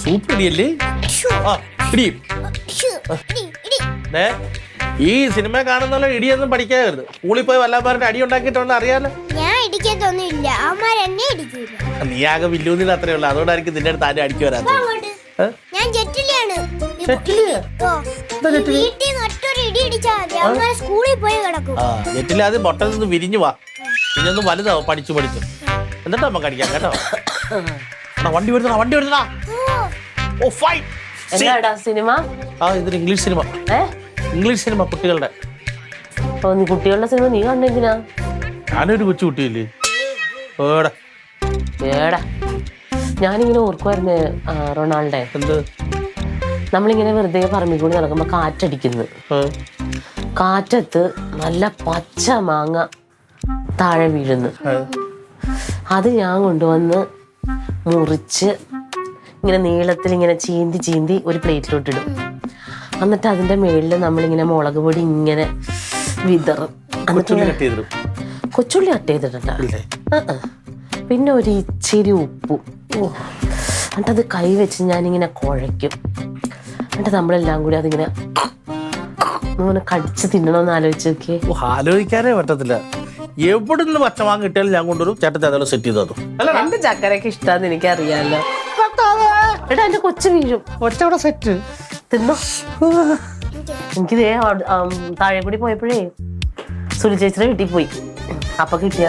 Super ഇടിയല്ലേ? ഈ cinema കാണുന്ന ഇടിയൊന്നും പഠിക്കാറുണ്ട്. സ്കൂളിൽ പോയി വല്ലാപ്പാരുടെ അടി ഉണ്ടാക്കിയിട്ടുണ്ട് അറിയാലോ. ഞാൻ ഇടിക്കത്തൊന്നുമില്ല, അവന്മാർ എന്നെ ഇടിക്കൂല. നീ ആകെ വില്ലൂന്നിൽ അത്രേ ഉള്ളു, അതുകൊണ്ടായിരിക്കും നിന്റെ അടുത്ത് ആരും അടിച്ചു വരാത്ത. ഞാൻ ജെറ്റിലാണ്. സ്കൂളിൽ പോയി കിടക്കും. ജെറ്റില് അത് മുട്ട നിന്ന് വിരിഞ്ഞു വാ, ഇനിയൊന്നും വലുതാവും പഠിച്ചു പഠിച്ചു. എന്നിട്ട് നമുക്ക് അടിക്കാം കേട്ടോ. വണ്ടി വരുന്നടാ, വണ്ടി വരുന്നടാ. Oh fine. സിനിമ? ഇതൊരു ഇംഗ്ലീഷ് സിനിമ. ഇംഗ്ലീഷ് സിനിമ കുട്ടികളുടെ. നീ കുട്ടികളുടെ സിനിമ നീ കണ്ടെന്തിനാ? ഞാനൊരു കൊച്ചു കുട്ടിയില്ലേ. ഞാനിങ്ങനെ ഓർക്കുമായിരുന്നു റൊണാൾഡോ, എന്ത് നമ്മളിങ്ങനെ വെറുതെ പറമ്പിൽ കൂടി നടക്കുമ്പോ കാറ്റടിക്കുന്നു. കാറ്റത്ത് നല്ല പച്ച മാങ്ങ താഴെ വീഴുന്നു. അത് ഞാൻ കൊണ്ടുവന്ന് മുറിച്ച് ഇങ്ങനെ നീളത്തിൽ ഇങ്ങനെ ചീന്തി ചീന്തി ഒരു പ്ലേറ്റിലോട്ടിടും. എന്നിട്ട് അതിന്റെ മേളിൽ നമ്മളിങ്ങനെ മുളക് പൊടി ഇങ്ങനെ വിതറും. കൊച്ചുള്ളി കട്ട് ചെയ്തിട്ടുണ്ട്. പിന്നെ ഒരു ഇച്ചിരി ഉപ്പും. എന്നിട്ടത് കൈ വെച്ച് ഞാനിങ്ങനെ കുഴയ്ക്കും. എന്നിട്ട് നമ്മളെല്ലാം കൂടി അതിങ്ങനെ ഇങ്ങനെ കടിച്ച് തിന്നണമെന്ന് ആലോചിച്ച് നോക്കിയേ. ആലോചിക്കാനേ പറ്റത്തില്ല. എവിടുന്ന് പച്ചമാങ്ങ കിട്ടിയാലും ഞാൻ കൊണ്ടുവരും. ചേട്ടത്തെ അതേപോലെ സെറ്റ് ചെയ്ത് തന്നു. എന്റെ ചക്കരക്ക് ഇഷ്ടാന്ന് എനിക്കറിയാലോ. എടാ എന്റെ കൊച്ചു വീഴും. ഒറ്റവിടെ സെറ്റ് തിന്നോ. എനിക്കിതേ താഴെ കൂടി പോയപ്പോഴേ സുലി ചേച്ചിയുടെ വീട്ടിൽ പോയി. അപ്പൊ കിട്ടിയ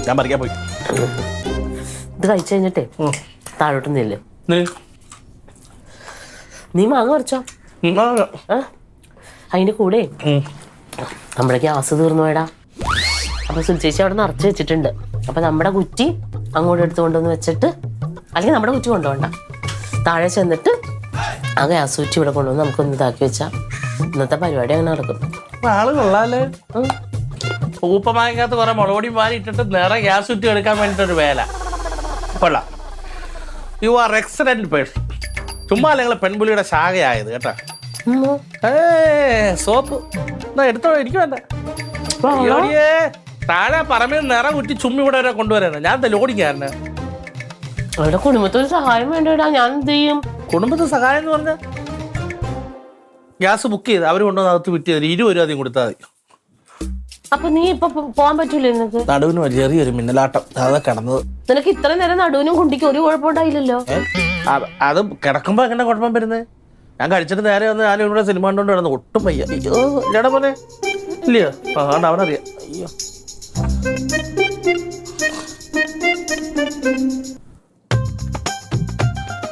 ഞാൻ പറിക്കാൻ പോയി. ഇത് കഴിച്ചു കഴിഞ്ഞിട്ടേ താഴോട്ട് നില്ലേ. നീ മാങ്ങ പറിച്ചോ. അതിന്റെ കൂടെ നമ്മുടെ ഗ്യാസ് തീർന്നു പോയടാ. അപ്പൊ സുൽച്ചേച്ചി അവിടെ നിറച്ച് വെച്ചിട്ടുണ്ട്. അപ്പൊ നമ്മുടെ കുറ്റി അങ്ങോട്ട് എടുത്ത് കൊണ്ടുവന്ന് വെച്ചിട്ട്, അല്ലെങ്കിൽ നമ്മുടെ കുറ്റി കൊണ്ടുപോകണ്ട, താഴെ ചെന്നിട്ട് ആ ഗ്യാസ് കുറ്റി ഇവിടെ കൊണ്ടുവന്ന് നമുക്കൊന്ന് ഇതാക്കി വെച്ചാൽ ഇന്നത്തെ പരിപാടി അങ്ങനെ നടക്കും. ആള് കൊള്ളാല്. പൂപ്പമാങ്ങാത്ത കുറെ മുളകൊടി മാറി ഇട്ടിട്ട് നിറയെ ഗ്യാസ് കുറ്റി എടുക്കാൻ വേണ്ടിട്ടൊരു വേല. കൊള്ളാം. You are excellent person. ചുമ്മാ നിങ്ങൾ പെൺപുലിയുടെ ശാഖയായത് കേട്ടാ. സോപ്പ് എടുത്തോ, എനിക്ക് വേണ്ട. താഴെ പറമ്പിൽ നിറ കുറ്റി ചുമ്മി ഇവിടെ വരെ കൊണ്ടുവരാനാ. ഞാൻ എന്താ ലോഡിക്കാരന്. അവരുടെ കുടുംബത്തിന് സഹായം വേണ്ടടാ. ഞാൻ എന്ത് ചെയ്യും? കുടുംബത്തിന് സഹായം എന്ന് പറഞ്ഞ ഗ്യാസ് ബുക്ക് ചെയ്ത് അവർ കൊണ്ടുവന്ന് അകത്ത് വിറ്റ് 20 രൂപ അധികം കൊടുത്താൽ മതി. അപ്പൊ നീ ഇപ്പൊ പോവാൻ പറ്റൂല? നിനക്ക് നടുവിന് ചെറിയൊരു മിന്നലാട്ടം, അതാ കിടന്നത്. നിനക്ക് ഇത്ര നേരം നടുവിനും കുണ്ടിക്കും ഒരു കുഴപ്പമുണ്ടായില്ലല്ലോ. അത് കിടക്കുമ്പോ എങ്ങനെ കുഴപ്പം വരുന്നത്? ഞാൻ കഴിച്ചിട്ട് നേരെ വന്ന് ഞാനും ഇവിടെ സിനിമ കണ്ടോണ്ട് കിടന്നു. ഒട്ടും വയ്യ. അയ്യോ ഇല്ലടാ പോലെ ഇല്ലയോ? അവനറിയാം. അയ്യോ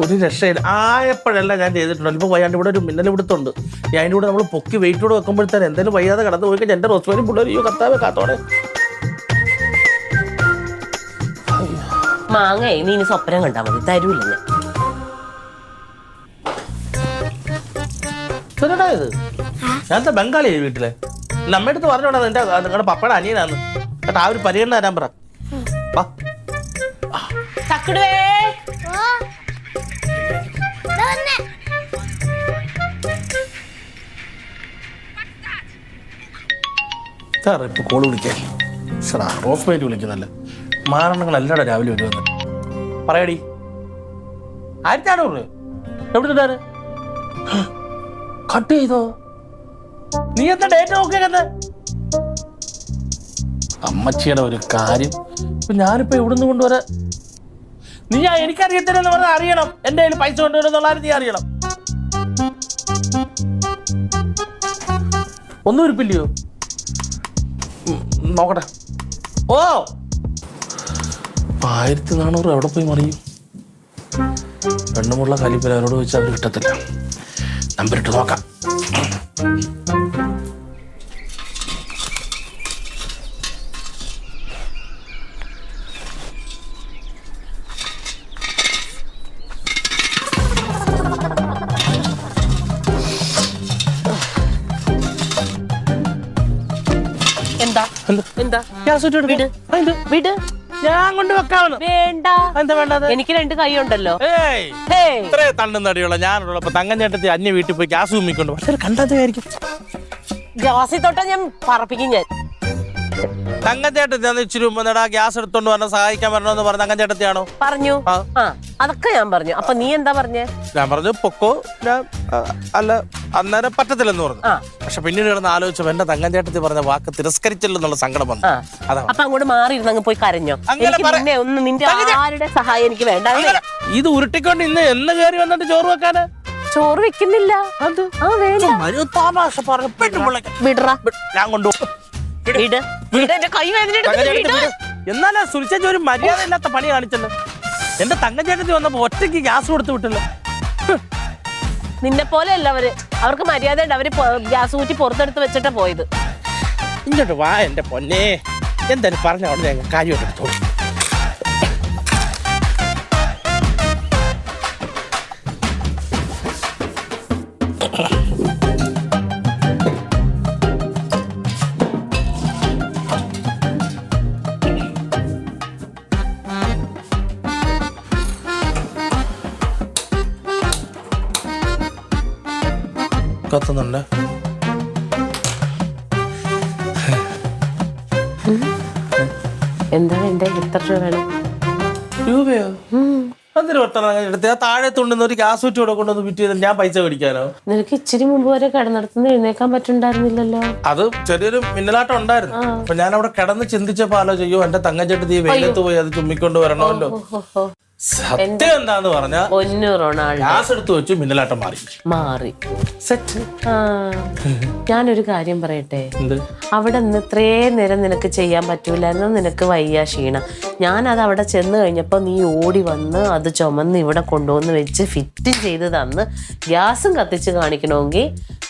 ഒരു രക്ഷയില്ല. ആയപ്പോഴല്ല ഞാൻ ചെയ്തിട്ടുണ്ട്. ഇപ്പൊ വയ്യാണ്ട് ഇവിടെ ഒരു മിന്നൽ ഇവിടുത്തുണ്ട്. അതിൻ്റെ കൂടെ നമ്മൾ പൊക്കി വെയിറ്റ് കൂടെ വെക്കുമ്പോഴത്തേന് എന്തായാലും വയ്യാതെ കടന്നു പോയി കഴിഞ്ഞാൽ എന്റെ റോസ്മേരി പിള്ളേർ അയ്യോ കത്താവേ കാത്തോടെ. മാങ്ങ നീ ഇനി സ്വപ്നം കണ്ടാ മതി, തരൂല്ല ഞാൻ. ഇത് ഞാനത്തെ ബംഗാളിയായി വീട്ടിലെ. നമ്മുടെ അടുത്ത് പറഞ്ഞോടാ നിങ്ങളുടെ പപ്പയുടെ അനിയനാന്ന് കേട്ടോ. ആ ഒരു പരിഗണന തരാൻ പറ. ഇപ്പൊ കോള് വിളിക്കാൻ റോസ്മേറ്റ് വിളിക്കുന്നല്ല. മാരണങ്ങൾ എല്ലാവരും രാവിലെ വരുമെന്ന് പറയടി. 1500 എവിടുന്നാണ് കട്ട് ചെയ്തോ? നീ എന്താ ഡേറ്റ് നോക്കിയത്? അമ്മച്ചിയുടെ ഒരു കാര്യം. ഇപ്പൊ ഞാനിപ്പോ എവിടുന്ന് കൊണ്ടുവരാ? നീ എനിക്കറിയത്തില്ലെന്ന് പറഞ്ഞാൽ അറിയണം. എന്റെ കയ്യിൽ പൈസ കൊണ്ടുവരുന്നുള്ള നീ അറിയണം. ഒന്നും ഇരിപ്പില്ലയോ? നോക്കട്ടെ. ഓ 1400 എവിടെ പോയി മറിയും? പെണ്ണുമുള്ള കലിപ്പിൽ അവരോട് ചോദിച്ചാൽ അവർ കിട്ടത്തില്ല. നമ്പറിട്ട് നോക്കാം. എന്താ? ഗ്യാസ് വിട്. ഞാൻ കൊണ്ട് വെക്കാമെന്ന്. വേണ്ട, എന്താ വേണ്ടത്? എനിക്ക് 2 കൈ ഉണ്ടല്ലോ. ഏയ് ഇത്രേ തണ്ടും തടിയുള്ള ഞാനുള്ളപ്പോ തങ്കഞ്ചേട്ടത്തി അന്യ വീട്ടിൽ പോയി ഗ്യാസ് കുമ്മിക്കൊണ്ട് പക്ഷെ കണ്ടതായിരിക്കും. ഗ്യാസിൽ തൊട്ടാ ഞാൻ പറപ്പിക്കും. ഞാൻ തങ്കഞ്ചേട്ടത്തി അന്ന് ഇച്ചിരി മുമ്പ് ഗ്യാസ് എടുത്തോണ്ട് വരണം സഹായിക്കാൻ വരണമെന്ന് പറഞ്ഞ തങ്കഞ്ചേട്ടത്തിയാണോ? പറഞ്ഞു. അതൊക്കെ ഞാൻ പറഞ്ഞു. അപ്പൊ നീ എന്താ പറഞ്ഞേ? ഞാൻ പറഞ്ഞു പൊക്കോ. ഞാൻ അല്ല അന്നേരം പറ്റത്തില്ലെന്ന് പറഞ്ഞു. പക്ഷെ പിന്നീട് കിടന്ന് ആലോചിച്ചപ്പോ എന്റെ തങ്കഞ്ചേട്ടത്തി പറഞ്ഞ വാക്ക് തിരസ്കരിച്ചല്ലോ എന്നുള്ള സങ്കടം വന്നു. അപ്പൊ അങ്ങോട്ട് മാറിയിരുന്ന് അങ്ങ് പോയി കരഞ്ഞോ? ഒന്ന് നിന്റെ ആരുടെ സഹായം എനിക്ക് വേണ്ട. ഇത് ഉരുട്ടിക്കൊണ്ട് ഇന്ന് എന്ന് കയറി വന്നിട്ട് ചോറ് വെക്കാന്? ചോറ് വെക്കുന്നില്ല. ഞാൻ കൊണ്ടുപോകും. എന്നാലാ സുനിച്ചേച്ചി ഒരു മര്യാദ ഇല്ലാത്ത പണി കാണിച്ചല്ലോ. എന്റെ തങ്കഞ്ചേട്ടത്തി വന്നപ്പോ ഒറ്റയ്ക്ക് ഗ്യാസ് കൊടുത്തു വിട്ടല്ലോ. നിന്നെ പോലെ അല്ല അവർക്ക് മര്യാദ ഉണ്ട്. അവര് ഗ്യാസ് ഊറ്റി പുറത്തെടുത്ത് വെച്ചിട്ടാ പോയത്. ഇങ്ങോട്ട് വാ എന്റെ പൊന്നെ. എന്തായാലും പറഞ്ഞ അവിടെ ഞങ്ങൾ കാര്യമായിട്ട് എടുത്തോളൂ. കത്തുന്നുണ്ട്. എന്താ വേണ്ടേ? എത്ര രൂപ വേണം? രൂപയോ? അതിന് എടുത്ത് താഴെ തുണ്ടുന്ന ഒരു ഗ്യാസ് കുറ്റി കൂടെ കൊണ്ടൊന്ന് വിറ്റ് ചെയ്ത് ഞാൻ പൈസ മേടിക്കാനോ? നിനക്ക് ഇച്ചിരി മുമ്പ് വരെ കിടന്നിടത്തുനിന്ന് എഴുന്നേക്കാൻ പറ്റുണ്ടായിരുന്നില്ലല്ലോ. അത് ചെറിയൊരു മിന്നലാട്ടം ഉണ്ടായിരുന്നു. അപ്പൊ ഞാൻ അവിടെ കിടന്ന് ചിന്തിച്ചപ്പോ ആലോചിക്കോ എന്റെ തങ്കച്ചേട്ടത്തി വെയിലത്ത് പോയി അത് ചുമ്മിക്കൊണ്ട് വരണമല്ലോ. സത്യം എന്താന്ന് പറഞ്ഞാ ഗ്യാസ് എടുത്ത് വെച്ചു മിന്നലാട്ടം മാറി സെറ്റ്. ഞാനൊരു കാര്യം പറയട്ടെ. അവിടെ നിന്ന് ഇത്രയും നേരം നിനക്ക് ചെയ്യാൻ പറ്റൂലായിരുന്നു. നിനക്ക് വയ്യ, ക്ഷീണം. ഞാനത് അവിടെ ചെന്ന് കഴിഞ്ഞപ്പോ നീ ഓടി വന്ന് അത് ചുമന്ന് ഇവിടെ കൊണ്ടുവന്ന് വെച്ച് ഫിറ്റ് ചെയ്ത് തന്ന് ഗ്യാസും കത്തിച്ച് കാണിക്കണമെങ്കിൽ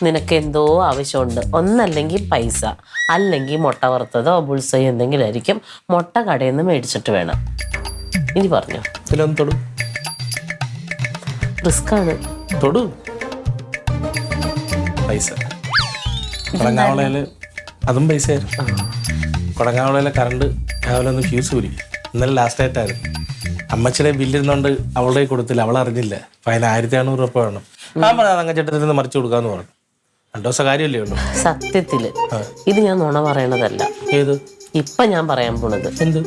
നിനക്ക് എന്തോ ആവശ്യമുണ്ട്. ഒന്നല്ലെങ്കിൽ പൈസ, അല്ലെങ്കിൽ മുട്ട വറുത്തതോ ബുൾസയോ എന്തെങ്കിലും ആയിരിക്കും. മുട്ട കടയിൽ നിന്ന് മേടിച്ചിട്ട് വേണം. ഇനി പറഞ്ഞോ. തൊടു. റിസ്ക്കാണ്. തൊടു. പൈസ കൊടങ്ങാവളയില് അതും പൈസയായിരുന്നു. കൊടങ്ങാവളയിലെ കറണ്ട് രാവിലെ ഒന്ന് ഫ്യൂസ് ഊരി. ഇന്നലെ ലാസ്റ്റ് ആയിട്ടായിരുന്നു. അമ്മച്ചിയുടെ ബില്ലിരുന്നോണ്ട് അവളുടെ കൊടുത്തില്ല. അവൾ അറിഞ്ഞില്ല. അപ്പൊ അതിന് 1500 രൂപ വേണം. ഞാൻ പറഞ്ഞ തങ്കച്ചേട്ടത്തിൽ നിന്ന് മറിച്ച് കൊടുക്കാന്ന് പറഞ്ഞു. 2 ദിവസം കാര്യമല്ലേ ഉള്ളൂ. സത്യത്തില് ഇത് ഞാൻ നുണ പറയണതല്ല. ഏത്? ഇപ്പൊ ഞാൻ പറയാൻ പോണത്. എന്ത്?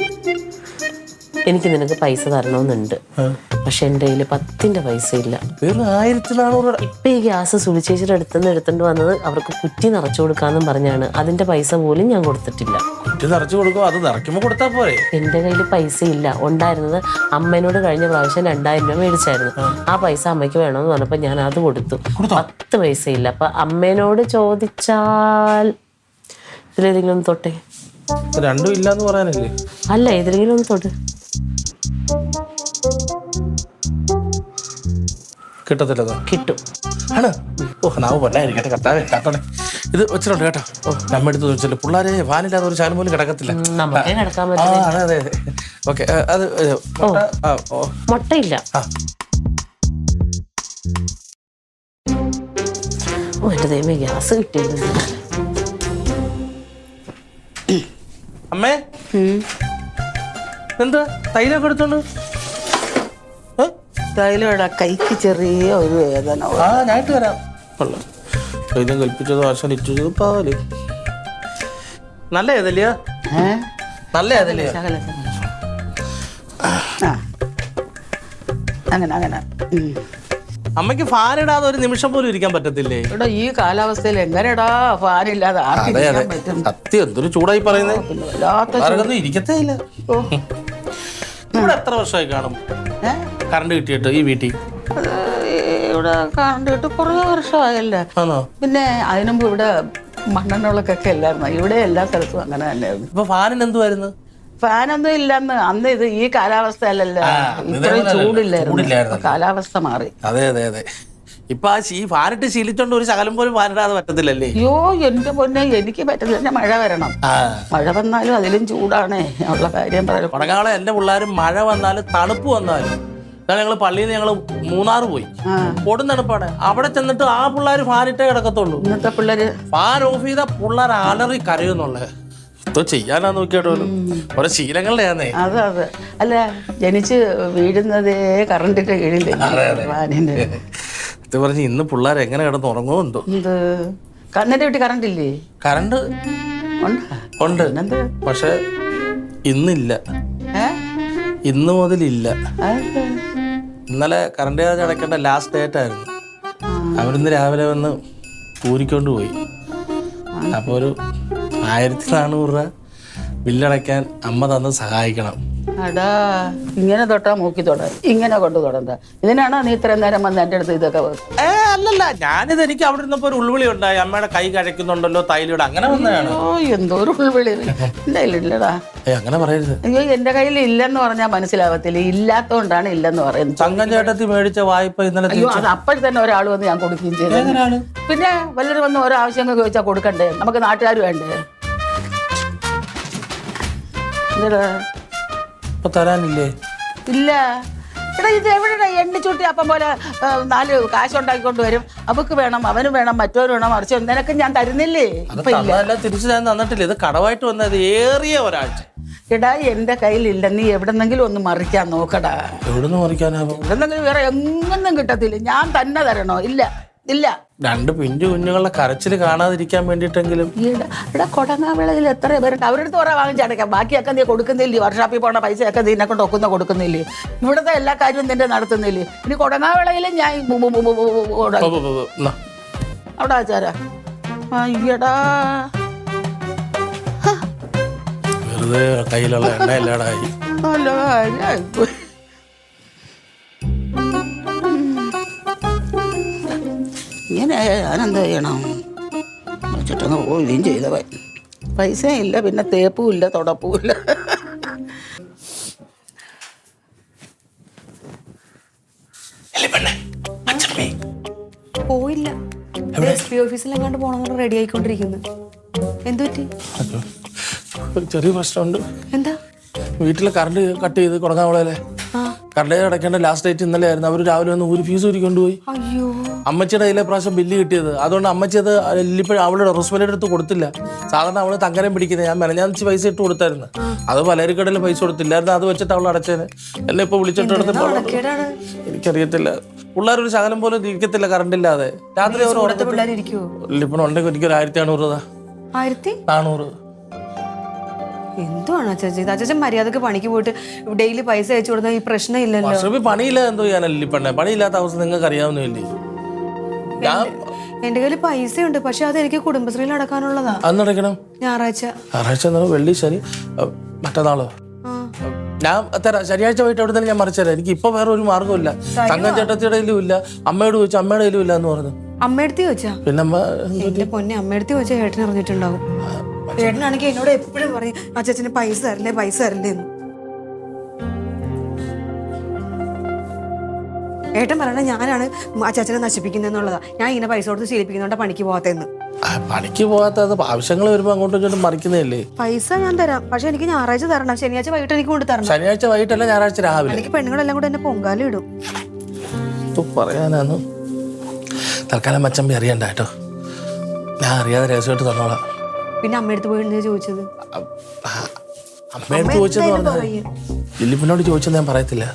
എനിക്ക് നിനക്ക് പൈസ തരണമെന്നുണ്ട്. പക്ഷെ എൻ്റെ കയ്യിൽ 10ന്റെ പൈസ ഇല്ല. 1400. ഇപ്പൊ ഈ ഗ്യാസ് സുളിച്ചേച്ചിയുടെ അടുത്തുനിന്ന് എടുത്തോണ്ട് വന്നത് അവർക്ക് കുറ്റി നിറച്ചു കൊടുക്കാന്നും പറഞ്ഞാണ്. അതിന്റെ പൈസ പോലും ഞാൻ കൊടുത്തിട്ടില്ല. കുറ്റി നിറച്ചു കൊടുക്കും. അത് നിറയ്ക്കുമ്പോ കൊടുത്താ പോരെ. എന്റെ കയ്യിൽ പൈസ ഇല്ല. ഉണ്ടായിരുന്നത് അമ്മേനോട് കഴിഞ്ഞ പ്രാവശ്യം 2000 രൂപ മേടിച്ചായിരുന്നു. ആ പൈസ അമ്മയ്ക്ക് വേണമെന്ന് പറഞ്ഞപ്പോ ഞാൻ അത് കൊടുത്തു. 10 പൈസ ഇല്ല. അപ്പൊ അമ്മേനോട് ചോദിച്ചാൽ ഇതിലേതെങ്കിലും ഒന്ന് തൊട്ടെ. രണ്ടും ഇല്ലാന്ന് പറയാനല്ലേ? അല്ല, ഏതെങ്കിലും ഒന്ന് തൊട്ട്. കിട്ടത്തില്ലതോ? കിട്ടും. ആണ്. നാവ് പൊന്നായിരിക്കട്ടെ കത്താവേ. കാത്തോടെ ഇത് വെച്ചിട്ടുണ്ട് കേട്ടോ. നമ്മ എടുത്ത് വെച്ചിട്ട് പിള്ളേരെ വാനില്ലാതെ ഒരു ശാലം പോലും കിടക്കത്തില്ല. അതെ അതെ. ഓക്കെ. അത് മുട്ടയില്ല. എന്റെ ദൈവമേ, ഗ്യാസ് കിട്ടിയത്. അമ്മേ എന്താ തൈലൊക്കെ എടുത്തോണ്ട്? തൈലയുടെ കൈക്ക് ചെറിയ ഒരു വേദന. ഞാനിട്ട് വരാം. തൈലം കൽപ്പിച്ചതോ ആശാൻ ഇറ്റത് പാല് നല്ല ഏതല്ലയോ? നല്ല ഏതല്ലയോ? അങ്ങനെ. അമ്മയ്ക്ക് ഫാൻ ഇടാതെ ഒരു നിമിഷം പോലും ഇരിക്കാൻ പറ്റത്തില്ലേ? ഇവിടെ ഈ കാലാവസ്ഥയിൽ എങ്ങനെടാ ഫാൻ ഇല്ലാതെ പറ്റും? സത്യം എന്തൊരു ചൂടായി പറയുന്നത്. ഇരിക്കത്തേ ഇല്ല. ഇവിടെ എത്ര വർഷമായി കാണും കറണ്ട് കിട്ടിയിട്ട് ഈ വീട്ടിൽ? ഇവിടെ കറണ്ട് കിട്ടി കുറേ വർഷമായല്ലേ. പിന്നെ അതിനുമ്പ് ഇവിടെ മണ്ണെണ്ണ വിളക്കൊക്കെ ഇല്ലായിരുന്നു. ഇവിടെ എല്ലാ സ്ഥലത്തും അങ്ങനെ തന്നെയായിരുന്നു. ഇപ്പൊ ഫാനിന് എന്തുവായിരുന്നു? ഫാനൊന്നും ഇല്ലെന്ന്. അന്ന് ഇത് ഈ കാലാവസ്ഥ അല്ലല്ലോ. ഇത്രയും ചൂടില്ലായിരുന്നു. കാലാവസ്ഥ മാറി. അതെ അതെ അതെ. ഇപ്പൊ ഈ ഫാനിട്ട് ശീലിച്ചോണ്ട് ഒരു ശകലം പോലും ഫാനിടാതെ പറ്റത്തില്ലല്ലേ? അയ്യോ എന്റെ പൊന്നെ, എനിക്ക് പറ്റത്തില്ല. മഴ വരണം. മഴ വന്നാലും അതിലും ചൂടാണേ. ഉള്ള കാര്യം പറയാം. കൊടകാളെ എന്റെ പിള്ളേരും മഴ വന്നാലും തണുപ്പ് വന്നാലും ഞങ്ങള് പള്ളിയിൽ നിന്ന് ഞങ്ങള് മൂന്നാർ പോയി. കൊടും തണുപ്പാണ്. അവിടെ ചെന്നിട്ട് ആ പിള്ളേർ ഫാനിട്ടേ കിടക്കത്തുള്ളൂ. ഇന്നത്തെ പിള്ളേര് ഫാൻ ഓഫ് ചെയ്ത പിള്ളേർ അലറി കരയുന്നുള്ളത്. എന്തോ ചെയ്യാനാ നോക്കിയാട്ടോ ഓരോ ശീലങ്ങളുടെയാന്നേ. അതെ അതെ. അല്ല, ജനിച്ച് വീഴുന്നതേ കറണ്ടിന്റെ കീഴിൽ വാനിന്റെ. ഇത് പറഞ്ഞ് ഇന്ന് പിള്ളേർ എങ്ങനെ കിടന്ന് ഉറങ്ങുമോ എന്തോ. എന്ത് കണ്ണിന്റെ വീട്ടിൽ കറണ്ട് ഇല്ലേ? കറണ്ട് ഉണ്ട്, പക്ഷെ ഇന്നില്ല. ഇന്ന് മുതലില്ല. ഇന്നലെ കറണ്ട് ചാർജ് അടയ്ക്കേണ്ട ലാസ്റ്റ് ഡേറ്റ് ആയിരുന്നു. അവരിന്ന് രാവിലെ വന്ന് ഊരിക്കൊണ്ട് പോയി. അപ്പോൾ ഒരു 1400 രൂപ ബില്ലടയ്ക്കാൻ അമ്മ തന്ന് സഹായിക്കണം. അടാ, ഇങ്ങനെ തൊട്ടാ മൂക്കി തൊടാ, ഇങ്ങനെ കൊണ്ട് തൊടണ്ട. ഇതിനാണോ നീ ഇത്രയും നേരം വന്ന് എൻ്റെ അടുത്ത് ഇതൊക്കെ? അല്ലല്ല, ഞാനിത് എനിക്ക് അവിടെ ഇരുന്നപ്പോ ഒരു ഉൾവിളി ഉണ്ടായി. അമ്മയുടെ കൈ കഴിക്കുന്നുണ്ടല്ലോ തൈലിയുടെ, അങ്ങനെ വന്നതാണ്. ഓ, എന്തോ ഒരു ഉൾവിളി. ഇല്ലടാ, അങ്ങനെ പറയരുത്. അയ്യോ, എന്റെ കയ്യിൽ ഇല്ലെന്ന് പറഞ്ഞാൽ മനസ്സിലാവത്തില്ല. ഇല്ലാത്തോണ്ടാണ് ഇല്ലെന്ന് പറയുന്നത്. തങ്കം ചേട്ടത്തി മേടിച്ച വായ്പ ഇന്നലെ. അയ്യോ, അത് അപ്പോൾ തന്നെ ഒരാൾ വന്ന് ഞാൻ കൊടുക്കുകയും ചെയ്തു. പിന്നെ വല്ലവരും വന്ന് ഓരോ ആവശ്യങ്ങൾ ചോദിച്ചാൽ കൊടുക്കണ്ടേ? നമുക്ക് നാട്ടുകാർ വേണ്ടേ? തരാനില്ലേ? ഇല്ല. എടാ, ഇത് എവിടെയാ എണ്ണിച്ചൂട്ടി അപ്പം പോലെ 4 കാശുണ്ടാക്കിക്കൊണ്ട് വരും. അവക്ക് വേണം, അവന് വേണം, മറ്റവന് വേണം, മറിച്ച് നിനക്ക് ഞാൻ തരുന്നില്ലേ? തിരിച്ചു ഞാൻ തന്നിട്ടില്ല. ഇത് കടമായിട്ട് വന്നത് ഏറിയ ഒരാഴ്ച. എടാ, എന്റെ കയ്യിലില്ല. നീ എവിടെന്നെങ്കിലും ഒന്ന് മറിക്കാൻ നോക്കടാ. എവിടുന്ന് മറിക്കാനാവും? എവിടെന്നെങ്കിലും വേറെ എങ്ങൊന്നും കിട്ടത്തില്ല. ഞാൻ തന്നെ തരണോ? ഇല്ല ഇല്ല. 2 പിഞ്ചു കുഞ്ഞുങ്ങളുടെ കരച്ചില് കാണാതിരിക്കാൻ വേണ്ടിട്ടെങ്കിലും. ഇവിടെ കൊടങ്ങാവിളയിൽ എത്ര പേരുണ്ട്? അവരുടെ അടുത്ത് കുറെ വാങ്ങിച്ചടക്കാം. ബാക്കിയൊക്കെ നീ കൊടുക്കുന്നില്ലേ? വർഷാപ്പിൽ പോണ പൈസയൊക്കെ നിന്നെ കൊണ്ട് ഒക്കുന്ന കൊടുക്കുന്നില്ലേ? ഇവിടുത്തെ എല്ലാ കാര്യവും നിന്റെ നടത്തുന്നില്ലേ? ഇനി കൊടങ്ങാവിളയിൽ ഞാൻ അവിടെ ആച്ചാരാ. അയ്യടാ, വെറുതെ കയ്യിലുള്ള എണ്ണ എല്ലാടായി. നല്ല കാര്യമായി. ഇങ്ങനെ ഞാനെന്താ ചെയ്യണം വെച്ചിട്ടങ്ങ് പോവുകയും ചെയ്തവൻ. പൈസയും ഇല്ല, പിന്നെ തേപ്പും ഇല്ല, തുടപ്പും ഇല്ല. പോയില്ല. SP ഓഫീസിലെങ്ങാണ്ട് പോണെന്ന് റെഡി ആയിക്കൊണ്ടിരിക്കുന്നു. എന്തുപറ്റി? ചെറിയ പ്രശ്നമുണ്ട്. എന്താ? വീട്ടിലെ കറണ്ട് കട്ട് ചെയ്ത് കൊടുക്കാവളല്ലേ. കറണ്ട് അടയ്ക്കേണ്ട ലാസ്റ്റ് ഡേറ്റ് ഇന്നലെ ആയിരുന്നു. അവർ രാവിലെ വന്ന് ഒരു ഫീസ് ഊരിക്കൊണ്ടുപോയി. അയ്യോ, അമ്മച്ചിയുടെ കയ്യിലെ പ്രാവശ്യം ബില്ല് കിട്ടിയത്. അതുകൊണ്ട് അമ്മച്ചി അത് ഇല്ലിപ്പോഴും അവളുടെ റോസ്മേലിയുടെ അടുത്ത് കൊടുത്തില്ല. സാധാരണ അവള് തങ്കരം പിടിക്കുന്നത്. ഞാൻ മെനഞ്ഞാന്ന് പൈസ ഇട്ട് കൊടുത്തായിരുന്നു. അത് പലരിക്കടയിൽ പൈസ കൊടുത്തില്ലായിരുന്നു. അത് വെച്ചിട്ട് അവൾ അടച്ചേന്. എന്നെ ഇപ്പൊ വിളിച്ചിട്ട് എടുത്തിട്ടുള്ള എനിക്കറിയത്തില്ല. പിള്ളേരൊരു ശകലം പോലും ഇരിക്കത്തില്ല കറണ്ട് ഇല്ലാതെ. രാത്രി അവർ ഇല്ലിപ്പോൾ ഉണ്ടെങ്കിൽ എനിക്കൊരു 1500 രൂപ. 1400. എന്തുവാണ് ചേച്ചി? അച്ഛൻ മര്യാദക്ക് പണിക്ക് പോയിട്ട് ഡെയിലി പൈസ അയച്ചു കൊടുത്താൽ ഈ പ്രശ്നം ഇല്ലല്ലോ. വർഷോപ്പി പണിയില്ല എന്തോ ചെയ്യാനല്ലേ പെണ്ണെ? പണിയില്ലാത്ത അവസ്ഥ നിങ്ങൾക്ക് അറിയാവുന്നില്ലേ? എന്റെ കയ്യിൽ പൈസയുണ്ട്, പക്ഷെ അത് എനിക്ക് കുടുംബശ്രീയിൽ അടക്കാനുള്ളതാ. അന്നടക്കണം. ഞായറാഴ്ച വെള്ളി, ശനി, മറ്റന്നാളോ? ഞാൻ തരാം. ശനിയാഴ്ച പോയിട്ട് അവിടെ തന്നെ ഞാൻ മറിച്ചുതരാം. എനിക്ക് ഇപ്പൊ വേറെ ഒരു മാർഗ്ഗമില്ല. തങ്കം ചേട്ടത്തിയുടെ കയ്യിലും ഇല്ല. അമ്മയോട് ചോദിച്ചു, അമ്മയുടെ കയ്യിലും ഇല്ല എന്ന് പറഞ്ഞു. അമ്മയടുത്ത് ചോദിച്ചാ? പിന്നെ എന്റെ പൊന്നെ, അമ്മയടുത്ത് ചോദിച്ചാൽ ഏട്ടൻ അറിഞ്ഞിട്ടുണ്ടാവും. ഏട്ടനാണെങ്കിൽ എന്നോട് എപ്പോഴും പറയും, അച്ഛന് പൈസ തരല്ലേ എന്ന്. ഏട്ടൻ പറയണ ഞാനാണ് അച്ഛനെ നശിപ്പിക്കുന്നതെന്നുള്ളതാ. ഞാൻ ഇങ്ങനെ പൈസ കൊടുത്ത് ശീലിപ്പിക്കുന്നോണ്ടാ പണിക്ക് പോകാത്തെന്ന്. പണിക്ക് പോകാത്തത് ആവശ്യങ്ങൾ വരുമ്പോ അങ്ങോട്ടും ഇങ്ങോട്ടും മറിക്കുന്നതല്ലേ? പൈസ ഞാൻ തരാം, പക്ഷെ എനിക്ക് ഞായറാഴ്ച തരണം. ശനിയാഴ്ച വൈകിട്ട് എനിക്ക് കൊണ്ട് തരണം. ശനിയാഴ്ച വൈകിട്ടല്ല, ഞായറാഴ്ച രാവിലെ. എനിക്ക് പെണ്ണുങ്ങളെല്ലാം കൂടെ എന്നെ പൊങ്കാലം ഇടും. പറയാനാണ്. തൽക്കാലം മച്ചമ്പി അറിയണ്ട കേട്ടോ. ഞാൻ അറിയാതെ രഹസ്യമായിട്ട് തന്നോളാം. പിന്നെ അമ്മയടുത്ത് പോയി ചോദിച്ചത്? അമ്മയടുത്ത് ചോദിച്ചെന്ന് പറഞ്ഞത് ദിലീപിനോട് ചോദിച്ചെന്ന് ഞാൻ പറയത്തില്ല.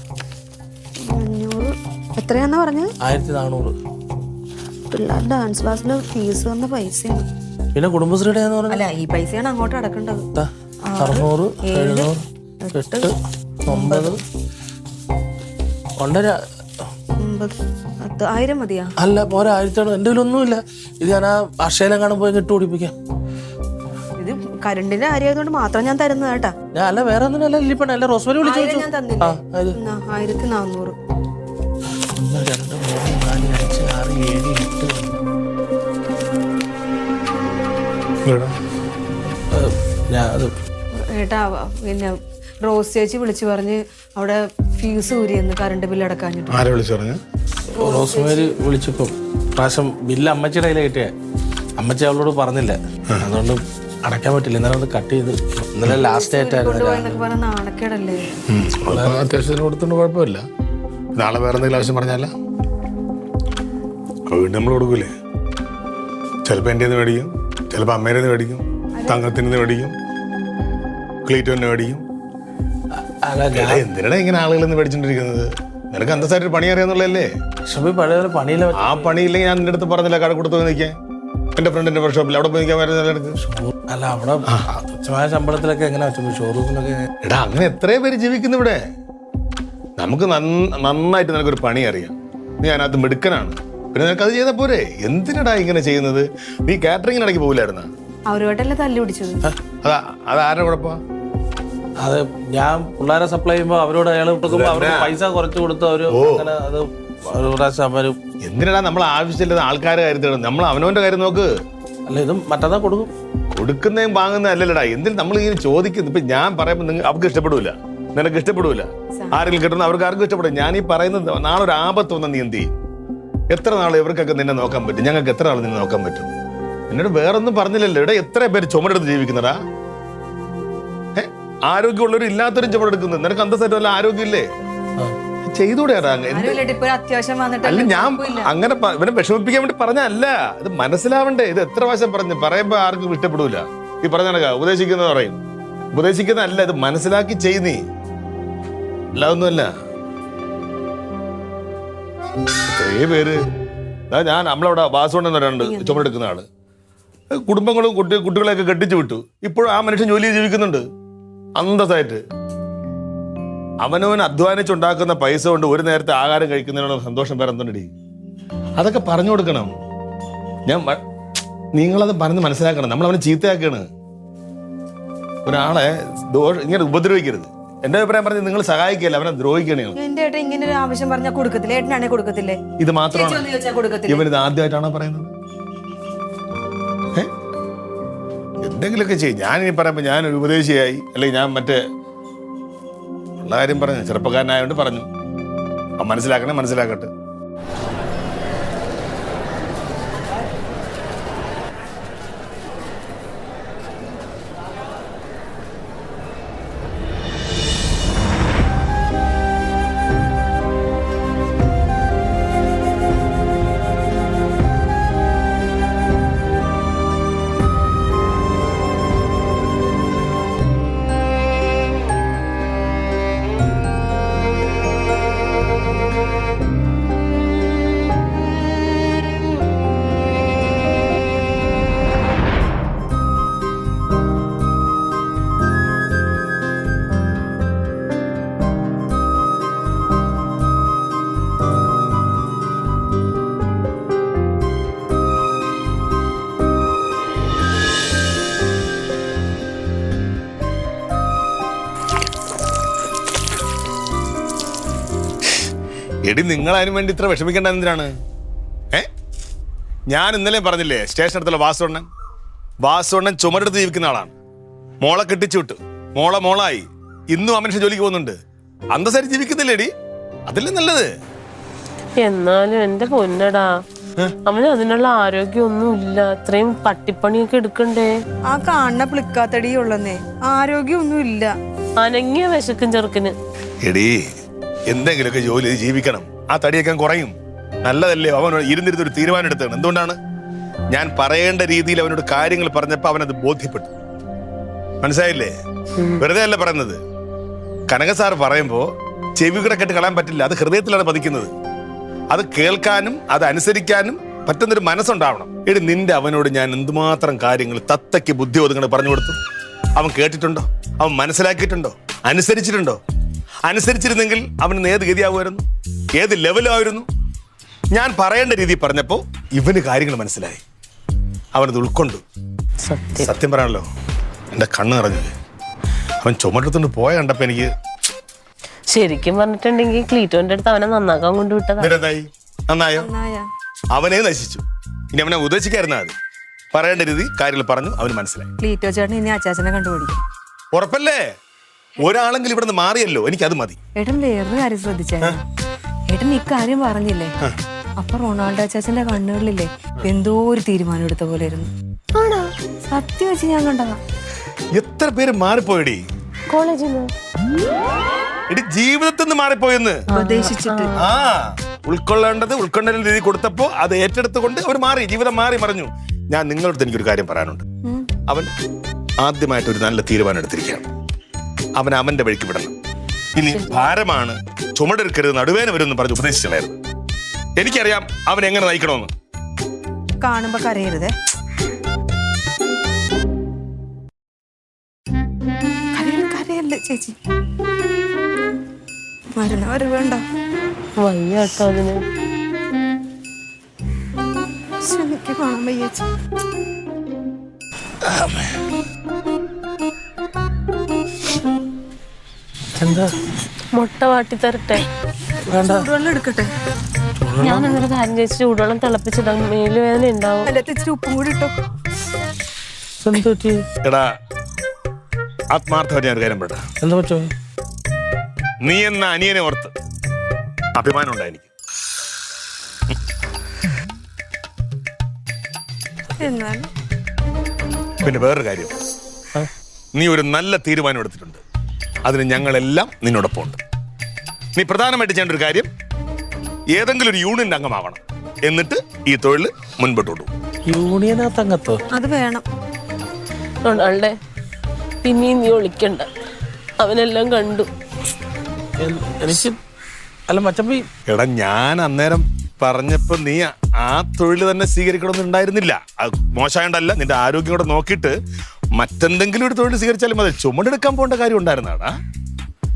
500 എത്രയാന്നാ പറഞ്ഞത്? 1400. പിള്ളേർ ഡാൻസ് ക്ലാസ്സിന്റെ ഫീസ് വന്ന പൈസയാണ്. പിന്നെ കുടുംബശ്രീയുടെ അല്ല, ഈ പൈസയാണ് അങ്ങോട്ട് അടക്കേണ്ടത്. 600, 700, 8, 9 1.5 1000 മതിയാ? അല്ല, പോരാ. 1000 എൻ്റെ ഒന്നുമില്ല. ഇത് ഞാൻ ആ അക്ഷയയിലെങ്ങാനും പോയി ഇട്ട് പിടിപ്പിക്കാം. ഇത് കരണ്ടിന്റെ കാര്യമായതുകൊണ്ട് മാത്രം ഞാൻ തരുന്നത് കേട്ടാ. ഞാൻ അല്ല വേറെ ഒന്നും ലിപ്പണ അല്ല. റോസ്മേരി വിളിച്ചു ഞാൻ തന്നില്ല. 1400. 1, 2, 3, 4, 5, 6, 7, 8. ഏട്ടാ, പിന്നെ റോസ് ചേച്ചി വിളിച്ചു പറഞ്ഞ് അവിടെ ഫീസ് ഊരിയെന്ന് കറണ്ട് ബില്ല് അടക്കാഞ്ഞിട്ട്. ആരെ വിളിച്ചു പറഞ്ഞു? റോസ്മേരി വിളിച്ചപ്പോ പ്രാവശ്യം ബില്ല് അമ്മച്ചിയുടെ കയ്യിലെ കിട്ടിയ. അമ്മച്ചി അവളോട് പറഞ്ഞില്ല, അതുകൊണ്ട് അടയ്ക്കാൻ പറ്റില്ല. ഇന്നലെ ഒന്ന് കട്ട് ചെയ്ത്. ഇന്നലെ ലാസ്റ്റ് ആയിട്ടായിരുന്നു. നാണക്കേടല്ലേ? അത്യാവശ്യത്തിന് കൊടുത്തോണ്ട് കുഴപ്പമില്ല. നാളെ വേറെ എന്തെങ്കിലും ആവശ്യം പറഞ്ഞാല വീണ്ടും നമ്മൾ കൊടുക്കൂലേ? ചിലപ്പോൾ എൻ്റെ മേടിക്കും, ചിലപ്പോൾ അമ്മേരെ മേടിക്കും, തങ്കത്തിന് മേടിക്കും. ക്ലീറ്റോനെ മേടിക്കും. അല്ല എടാ, എന്തിനാ ഇങ്ങനെ ആളുകൾ നിന്ന് മേടിച്ചോണ്ടിരിക്കുന്നത്? നിനക്ക് അന്തസ്സായിട്ട് പണി അറിയാന്നുള്ളതല്ലേ? ഷബി പഴയ പോലെ പണിയില്ല. ആ പണിയില്ലെങ്കിൽ ഞാൻ നിന്റെ അടുത്ത് പറഞ്ഞില്ല കടക്കൊടുത്ത് പോയി നിൽക്കാൻ. എന്റെ ഫ്രണ്ടിന്റെ വർക്ക്ഷോപ്പിൽ അവിടെ പോയി നിൽക്കാൻ വരുന്ന. അല്ല അവിടെ തുച്ഛമായ ശമ്പളത്തിലൊക്കെ എങ്ങനെ വെച്ചു ഷോറൂമിലൊക്കെ? എടാ, അങ്ങനെ എത്രയോ പേര് ജീവിക്കുന്നു ഇവിടെ. നമുക്ക് നന്നായിട്ട് നിനക്കൊരു പണി അറിയാം. നീ അതിനകത്ത് മിടുക്കനാണ്. പിന്നെ നിനക്ക് അത് ചെയ്താൽ പോരെ? എന്തിനടാ ഇങ്ങനെ ചെയ്യുന്നത്? നീ കാറ്ററിങ്ങിനിടയ്ക്ക് പോകില്ലായിരുന്ന? അവരുമായിട്ടല്ലേ തല്ലു പിടിച്ചത്. അത് ആരുടെ കുഴപ്പമാ? അത് ഞാൻ പിള്ളേരെ സപ്ലൈ ചെയ്യുമ്പോ അവരോട് അയാൾ കൊടുക്കുമ്പോ അവർക്ക് പൈസ കുറച്ച് കൊടുത്ത് അവര് അങ്ങനെ അത് ഒരു പ്രാവശ്യം അവര്. എന്തിനാ നമ്മൾ ആവശ്യമില്ലാത്ത ആൾക്കാരെ കാര്യത്തിലാണ്? നമ്മൾ അവനവന്റെ കാര്യം നോക്ക്. അല്ല ഇതും മറ്റന്നാ കൊടുക്കും. കൊടുക്കുന്നതും വാങ്ങുന്നതും അല്ലല്ലടാ. എന്തിനും നമ്മൾ ഇങ്ങനെ ചോദിക്കുന്നു. ഇപ്പൊ ഞാൻ പറയുമ്പോൾ നിങ്ങൾ അവർക്ക് ഇഷ്ടപ്പെടൂല, നിനക്ക് ഇഷ്ടപ്പെടൂല, ആരെങ്കിലും കിട്ടുന്ന അവർക്ക് ആർക്കും ഇഷ്ടപ്പെടും. ഞാൻ ഈ പറയുന്നത് നാളെ ഒരു ആപത്ത് വന്നാൽ നീ എന്ത് ചെയ്യും? എത്ര നാൾ ഇവർക്കൊക്കെ നിന്നെ നോക്കാൻ പറ്റും? ഞങ്ങൾക്ക് എത്ര നാൾ നിന്നെ നോക്കാൻ പറ്റും? എന്നോട് വേറൊന്നും പറഞ്ഞില്ലല്ലോ. ഇവിടെ എത്ര പേര് ചുമടെടുത്ത് ജീവിക്കുന്നടാ? ആരോഗ്യമുള്ളവരും ഇല്ലാത്തവരും ചുമടെടുക്കുന്നത്. നിനക്ക് അന്തസ്സായിട്ട് വല്ല ആരോഗ്യമില്ലേ? ചെയ്തൂടെയാടാ? അത്യാവശ്യം അല്ല, ഞാൻ അങ്ങനെ ഇവനെ വിഷമിപ്പിക്കാൻ വേണ്ടി പറഞ്ഞല്ല. ഇത് മനസ്സിലാവണ്ടേ? ഇത് എത്ര പ്രാവശ്യം പറഞ്ഞു പറയുമ്പോ ആർക്കും ഇഷ്ടപ്പെടൂല. ഈ പറഞ്ഞ ഉപദേശിക്കുന്ന പറയും. ഉപദേശിക്കുന്നതല്ല, ഇത് മനസ്സിലാക്കി ചെയ്യുന്നീ. അല്ലാതൊന്നുമല്ല. ഇത്രേ പേര് ഞാൻ നമ്മളവിടെ വാസുകൊണ്ടെന്ന് രണ്ട് ചുമടെടുക്കുന്ന ആള് കുടുംബങ്ങളും കുട്ടികളെയൊക്കെ കെട്ടിച്ചു വിട്ടു. ഇപ്പോഴും ആ മനുഷ്യൻ ജോലി ജീവിക്കുന്നുണ്ട് അന്തസ്സായിട്ട്. അവനവൻ അധ്വാനിച്ചുണ്ടാക്കുന്ന പൈസ കൊണ്ട് ഒരു നേരത്തെ ആഹാരം കഴിക്കുന്നതിനുള്ള സന്തോഷം വേറെ എന്തുണ്ടടി? അതൊക്കെ പറഞ്ഞു കൊടുക്കണം. നിങ്ങളത് പറഞ്ഞ് മനസ്സിലാക്കണം. നമ്മൾ അവനെ ചീത്തയാക്കാണ്. ഒരാളെ ഇങ്ങനെ ഉപദ്രവിക്കരുത്. എന്റെ അഭിപ്രായം പറഞ്ഞ് നിങ്ങൾ സഹായിക്കല്ല, അവനെ ദ്രോഹിക്കണേ. എന്റെ ഏട്ടൻ ഇങ്ങനെ ഒരു ആവശ്യം പറഞ്ഞാൽ കൊടുക്കത്തില്ലേ? ഏട്ടനാണെ കൊടുക്കത്തില്ലേ? ഇത് മാത്രമാണ് ഇവനിത് ആദ്യമായിട്ടാണോ പറയുന്നത്? എന്തെങ്കിലുമൊക്കെ ചെയ്യും. ഞാനിനി പറയുമ്പോ ഞാനൊരു ഉപദേശിയായി, അല്ലെങ്കിൽ ഞാൻ മറ്റേ ഉള്ള കാര്യം പറഞ്ഞു, ചെറുപ്പക്കാരനായോണ്ട് പറഞ്ഞു. മനസ്സിലാക്കട്ടെ. എടി, നിങ്ങൾ അതിനു വേണ്ടി ഇത്ര വിഷമിക്കേണ്ട എന്തിനാണ്? ഞാൻ ഇന്നലെ പറഞ്ഞില്ലേ, സ്റ്റേഷൻ അടുത്തുള്ള വാസുണ്ണൻ ചുമടെടുത്ത് ജീവിക്കുന്ന ആളാണ്. മോളെ കെട്ടിച്ചു വിട്ടു, മോളായി. ഇന്നും ആ മനുഷ്യൻ ജോലിക്ക് പോകുന്നുണ്ട്. അന്തസ്സായിട്ട് ജീവിക്കുന്നില്ലേ എടി? അതല്ലേ നല്ലത്. എന്നാലും എന്റെ പൊന്നടാ, അവന് അതിനുള്ള ആരോഗ്യമൊന്നും ഇല്ല. ഇത്രയും പട്ടിപ്പണിയൊക്കെ എടുക്കണ്ടേ? ആ കാണുന്ന പ്ലിക്കാത്തടി ഉള്ളന്നേ, ആരോഗ്യമൊന്നും ഇല്ല. അനങ്ങിയ വിശക്കും ചെറുക്കിന്. എടി, എന്തെങ്കിലുമൊക്കെ ജോലി ചെയ്ത് ജീവിക്കണം. ആ തടിയൊക്കെ കുറയും. നല്ലതല്ലേ? അവൻ ഇരുന്നിരുന്നൊരു തീരുമാനം എടുത്താണ്. എന്തുകൊണ്ടാണ്? ഞാൻ പറയേണ്ട രീതിയിൽ അവനോട് കാര്യങ്ങൾ പറഞ്ഞപ്പോ അവനത് ബോധ്യപ്പെട്ടു. മനസ്സിലായില്ലേ? വെറുതെ അല്ല പറയുന്നത്. കനക സാർ പറയുമ്പോ ചെവി കൂടെ കെട്ട് കളയാൻ പറ്റില്ല. അത് ഹൃദയത്തിലാണ് പതിക്കുന്നത്. അത് കേൾക്കാനും അത് അനുസരിക്കാനും പറ്റുന്നൊരു മനസ്സുണ്ടാവണം. എടി, നിന്റെ അവനോട് ഞാൻ എന്തുമാത്രം കാര്യങ്ങൾ തത്തയ്ക്ക് ബുദ്ധിബോധങ്ങൾ പറഞ്ഞു കൊടുത്തു. അവൻ കേട്ടിട്ടുണ്ടോ? അവൻ മനസ്സിലാക്കിയിട്ടുണ്ടോ? അനുസരിച്ചിട്ടുണ്ടോ? അനുസരിച്ചിരുന്നെങ്കിൽ അവന് ഏത് ഗതിയാവുമായിരുന്നു? ഏത് ലെവലായിരുന്നു? ഞാൻ പറയേണ്ട രീതി പറഞ്ഞപ്പോ ഇവന് കാര്യങ്ങൾ മനസ്സിലായി. അവനത് ഉൾക്കൊണ്ടു. സത്യം പറയാനല്ലോ, എന്റെ കണ്ണ് നിറഞ്ഞു. അവൻ ചുമടെടുത്തോണ്ട് പോയ കണ്ടപ്പോ എനിക്ക് ശരിക്കും പറഞ്ഞിട്ടുണ്ടെങ്കിൽ ക്ലീറ്റോന്റെ അടുത്ത് അവനെ നന്നാക്കാൻ കൊണ്ടുവിട്ടതാ. നന്നായോ? അവനെ നശിച്ചു. ഇനി അവനെ ഉദ്ദേശിക്കായിരുന്നാ മതി. പറയേണ്ട രീതി കാര്യങ്ങൾ പറഞ്ഞു, അവന് മനസ്സിലായി. ക്ലീറ്റോ ചേട്ടൻ ഇനി അച്ചാച്ചനെ കണ്ടുപിടിക്കും. ഉറപ്പല്ലേ? ഒരാളെങ്കിലും ഇവിടെ നിന്ന് മാറിയല്ലോ, എനിക്കത് മതി. ഏട്ടൻ വേറൊരു കാര്യം ശ്രദ്ധിച്ചായിരുന്നു. ഏട്ടൻ ഇക്കാര്യം പറഞ്ഞില്ലേ, അപ്പൊ റൊണാൾഡോ അച്ചാച്ചന്റെ കണ്ണുകളിലില്ലേ എന്തോ ഒരു തീരുമാനം എടുത്ത പോലെ ഇരുന്നു. സത്യം വെച്ച് ഞാൻ കണ്ടതാ. എത്ര പേര് മാറിപ്പോയടി കോളേജിൽ എടി, ജീവിതത്തിൽ നിന്ന് മാറിപ്പോയെന്ന് ഉപദേശിച്ചിട്ട്. ഉൾക്കൊള്ളേണ്ട രീതി കൊടുത്തപ്പോ അത് ഏറ്റെടുത്തുകൊണ്ട് അവർ മാറി, ജീവിതം മാറി മറിഞ്ഞു. ഞാൻ നിങ്ങളടുത്ത് എനിക്കൊരു കാര്യം പറയാനുണ്ട്. അവൻ ആദ്യമായിട്ട് ഒരു നല്ല തീരുമാനം എടുത്തിരിക്കുകയാണ്. അവൻ അവന്റെ വഴിക്ക് വിടണം. ഇനി ഭാരമാണ്, ചുമടെടുക്കരുത്, നടുവേന വരുമെന്ന് പറഞ്ഞ് ഉപദേശിച്ചായിരുന്നു. എനിക്കറിയാം അവൻ എങ്ങനെ നയിക്കണമെന്ന്. കാണുമ്പോ കരയരുതേ. കരയല്ലേ ചേച്ചി, മരുന്ന് വേണ്ട. വയ്യാട്ടോ അതിന്. എനിക്ക് കാണാൻ വയ്യ ചേച്ചി. എന്താ മുട്ട വാട്ടി തരട്ടെ? വേണ്ട, ചൂടുവെള്ളം എടുക്കട്ടെ? ഞാൻ അങ്ങനെ കാര്യം ചേച്ചി ചൂടുവെള്ളം തിളപ്പിച്ചിടാം, മേലുവേദന ഉണ്ടാവും. അതിന്റെ ഇച്ചിരി ഉപ്പും കൂടി ഇട്ടോ. എന്ത് പറ്റി? എടാ ആത്മാർത്ഥമായിട്ട് ഞാൻ ഒരു കാര്യം പറ. എന്താ പറ്റുമോ? നീ എന്ന അനിയനെ ഓർത്ത് അഭിമാനം ഉണ്ടായി എനിക്ക്. എന്നാലും പിന്നെ വേറൊരു കാര്യം, നീ ഒരു നല്ല തീരുമാനം എടുത്തിട്ടുണ്ട്. അതിന് ഞങ്ങളെല്ലാം നിന്നോടൊപ്പം ഉണ്ട്. നീ പ്രധാനമായിട്ട് ചെയ്യേണ്ട ഒരു കാര്യം, ഏതെങ്കിലും ഒരു യൂണിയന്റെ അംഗമാവണം. എന്നിട്ട് ഈ തൊഴിൽ മുൻപോട്ട് കൊണ്ടുപോകും. യൂണിയനകത്ത് അംഗത്തോ? അത് വേണം. റൊണാൾഡേ, പിന്നെയും നീ ഒളിക്കണ്ട, അവനെല്ലാം കണ്ടു. എനിക്ക് അല്ല മച്ചമ്പി, എടാ ഞാൻ അന്നേരം പറഞ്ഞപ്പോ നീ ആ തൊഴിൽ തന്നെ സ്വീകരിക്കണമെന്നുണ്ടായിരുന്നില്ല. അത് മോശമായോണ്ടല്ല, നിന്റെ ആരോഗ്യം കൂടെ നോക്കിയിട്ട് മറ്റെന്തെങ്കിലും ഒരു തൊഴിൽ സ്വീകരിച്ചാലും മതി. ചുമടെടുക്കാൻ പോകേണ്ട കാര്യം ഉണ്ടായിരുന്നാടാ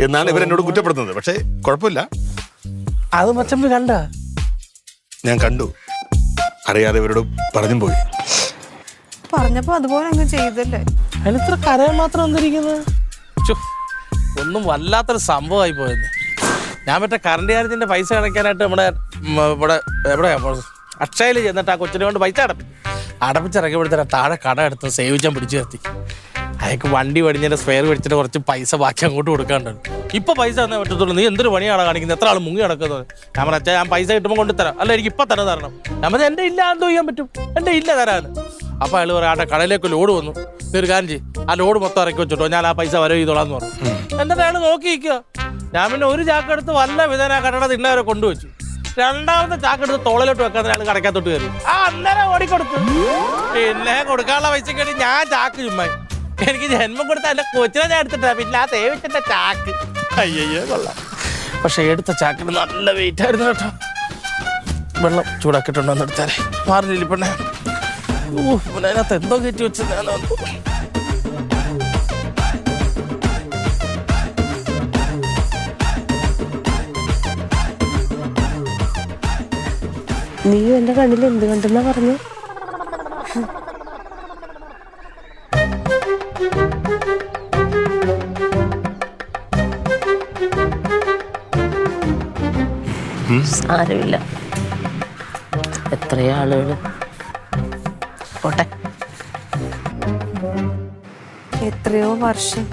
എന്നാണ് ഇവരെന്നോട് കുറ്റപ്പെടുന്നത്. പക്ഷെ കുഴപ്പമില്ല, അത് മച്ചമ്പി കണ്ട? ഞാൻ കണ്ടു, അറിയാതെ ഇവരോട് പറഞ്ഞും പോയി. പറഞ്ഞപ്പോ അതുപോലെ അങ്ങ് ചെയ്തല്ലേ. അതിനിത്ര കരയാൻ മാത്രം വന്നിരിക്കുന്നത്? ഒന്നും വല്ലാത്തൊരു സംഭവമായി പോയെന്ന്. ഞാൻ മറ്റേ കറണ്ട് ചാർജിന്റെ പൈസ അടയ്ക്കാനായിട്ട് ഇവിടെ എവിടെയാ അക്ഷയയിൽ ചെന്നിട്ട് ആ കൊച്ചിനെ കൊണ്ട് പൈസ അടപ്പിച്ചിറങ്ങിയപ്പോഴത്തേന് താഴെ കട എടുത്ത് സേവിച്ചാൻ പിടിച്ചു നിർത്തി. അയാൾക്ക് വണ്ടി പടിഞ്ഞതിന്റെ സ്പെയർ മേടിച്ചിട്ട് കുറച്ച് പൈസ ബാക്കി അങ്ങോട്ട് കൊടുക്കാണ്ടാണ്. ഇപ്പൊ പൈസ തന്നേ പറ്റത്തുള്ളൂ, നീ എന്തൊരു പണിയാണ് കാണിക്കുന്നത്, എത്ര ആൾ മുങ്ങി നടക്കുന്നത്. ഞാൻ പറഞ്ഞ ഞാൻ പൈസ കിട്ടുമ്പോൾ കൊണ്ടുതരാം, അല്ല എനിക്ക് ഇപ്പൊ തന്നെ തരണം. ഞാൻ പറഞ്ഞാൽ എന്റെ ഇല്ല, എന്തോ ചെയ്യാൻ പറ്റും, എന്റെ ഇല്ല തരാന്. അപ്പൊ അയാൾ പറയാം, ആട്ടെ കടയിലേക്ക് ലോഡ് വന്നു, നീ ഒരു കാര്യം ചെയ്യും, ആ ലോഡ് മൊത്തം ഇറക്കി വെച്ചിട്ടോ, ഞാൻ ആ പൈസ വരവ് ചെയ്തോളാന്ന് പറഞ്ഞു. എന്നിട്ട് അയാൾ നോക്കി നിൽക്കുക. ഞാൻ പിന്നെ ഒരു ചാക്കെടുത്ത് വല്ല വിധന കടയുടെ തിണ്ണവരെ കൊണ്ടുവച്ചു. രണ്ടാമത്തെ ചാക്കെടുത്ത് തോളിലോട്ട് വെക്കാൻ അയാൾ കടക്കാത്തോട്ട് കയറി. അന്നേരം ഓടിക്കൊടുത്തു. പിന്നെ കൊടുക്കാനുള്ള പൈസ വേണ്ടി ഞാൻ ചാക്ക് ചുമ്മാ, എനിക്ക് ജന്മം കൊടുത്ത എന്റെ കൊച്ചിനെ ഞാൻ എടുത്തിട്ടാ, പിന്നെ ആ സേവിച്ചിട്ട ചാക്ക്. അയ്യോ കൊള്ളാം. പക്ഷെ എടുത്ത ചാക്കിന് നല്ല വെയിറ്റ് ആയിരുന്നു കേട്ടോ. വെള്ളം ചൂടാക്കിയിട്ടുണ്ടോ എന്ന് എടുത്താലേ മാറില്ല പെണ്ണെ. പിന്നെ അതിനകത്ത് എന്തോ കയറ്റി വെച്ചതാണോ. നീ എന്റെ കണ്ണിൽ എന്ത് കണ്ടെന്നാ പറഞ്ഞു? സാരമില്ല, എത്രയോ ആളുകൾ പോട്ടെ. എത്രയോ വർഷം